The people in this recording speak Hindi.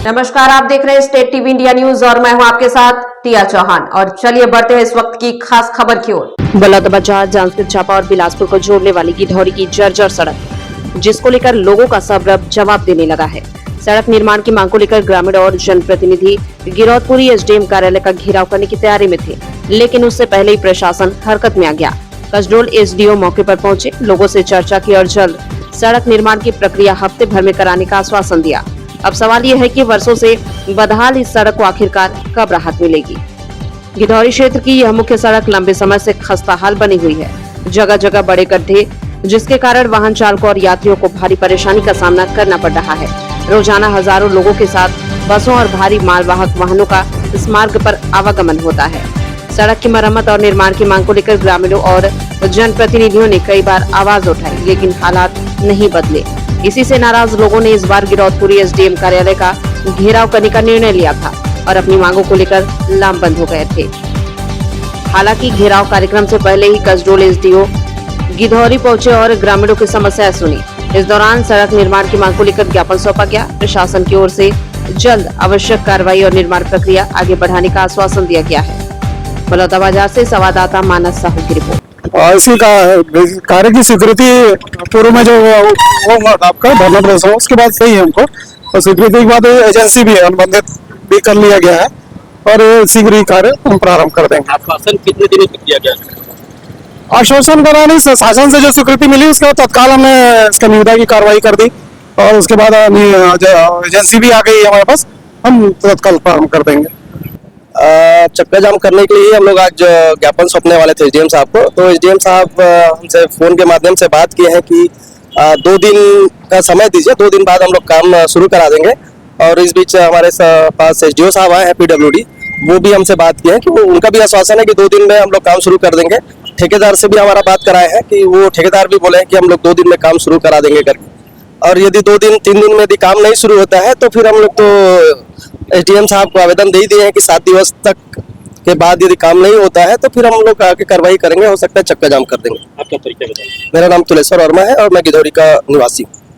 नमस्कार, आप देख रहे हैं स्टेट टीवी इंडिया न्यूज और मैं हूं आपके साथ टिया चौहान। और चलिए बढ़ते हैं इस वक्त की खास खबर की ओर। बलौदाबाजार, जांजगीर चांपा और बिलासपुर को जोड़ने वाली गिधौरी की जर्जर सड़क, जिसको लेकर लोगों का सब अब जवाब देने लगा है। सड़क निर्माण की मांग को लेकर ग्रामीण और जनप्रतिनिधि गिरौदपुरी एसडीएम कार्यालय का घेराव करने की तैयारी में थे, लेकिन उससे पहले ही प्रशासन हरकत में आ गया। कसडोल एसडीओ मौके पर पहुंचे, लोगों से चर्चा की और जल्द सड़क निर्माण की प्रक्रिया हफ्ते भर में कराने का आश्वासन दिया। अब सवाल ये है कि वर्षों से बदहाल इस सड़क को आखिरकार कब राहत मिलेगी। गिधौरी क्षेत्र की यह मुख्य सड़क लंबे समय से खस्ताहाल बनी हुई है। जगह जगह बड़े गड्ढे, जिसके कारण वाहन चालकों और यात्रियों को भारी परेशानी का सामना करना पड़ रहा है। रोजाना हजारों लोगों के साथ बसों और भारी मालवाहक वाहनों का इस मार्ग पर आवागमन होता है। सड़क की मरम्मत और निर्माण की मांग को लेकर ग्रामीणों और जनप्रतिनिधियों ने कई बार आवाज उठाई, लेकिन हालात नहीं बदले। इसी से नाराज लोगों ने इस बार गिरौदपुरी एसडीएम कार्यालय का घेराव करने का निर्णय लिया था और अपनी मांगों को लेकर लामबंद हो गए थे। हालांकि घेराव कार्यक्रम से पहले ही कसडोल एसडीओ गिधौरी पहुंचे और ग्रामीणों की समस्याएं सुनी। इस दौरान सड़क निर्माण की मांग को लेकर ज्ञापन सौंपा गया। प्रशासन की ओर से जल्द आवश्यक कार्रवाई और निर्माण प्रक्रिया आगे बढ़ाने का आश्वासन दिया गया है। बलौदाबाजार से संवाददाता मानस साहू की रिपोर्ट। इसी का कार्य की स्वीकृति पूर्व में जो वो आपका धरना प्रदर्शन, उसके बाद सही है हमको, और स्वीकृति के बाद एजेंसी भी अनुबंधित भी कर लिया गया है और शीघ्र ही कार्य हम प्रारंभ कर देंगे। आश्वासन कितने दिनों तक दिया गया? आश्वासन कराने शासन से जो स्वीकृति मिली उसके बाद तत्काल हमने इसका निविदा की कार्रवाई कर दी और उसके बाद एजेंसी भी आ गई हमारे पास, हम तत्काल प्रारंभ कर देंगे। चक्का जाम करने के लिए हम लोग आज ज्ञापन सौंपने वाले थे एसडीएम साहब को। तो एसडीएम साहब हमसे फोन के माध्यम से बात किए हैं कि 2 दिन का समय दीजिए, 2 दिन बाद हम लोग काम शुरू करा देंगे। और इस बीच हमारे पास एसडीओ साहब आए हैं पीडब्ल्यूडी, वो भी हमसे बात किए हैं कि उनका भी आश्वासन है कि 2 दिन में हम लोग काम शुरू कर देंगे। ठेकेदार से भी हमारा बात कराए हैं कि वो ठेकेदार भी बोले हैं कि हम लोग 2 दिन में काम शुरू करा देंगे करके। और यदि 2 दिन 3 दिन में यदि काम नहीं शुरू होता है तो फिर हम लोग तो एसडीएम साहब को आवेदन दे दिए हैं कि 7 दिवस तक के बाद यदि काम नहीं होता है तो फिर हम लोग आगे कार्रवाई करेंगे। हो सकता है चक्का जाम कर देंगे। आपका परिचय बताइए। मेरा नाम तुलेश्वर वर्मा है और मैं गिधौरी का निवासी हूँ।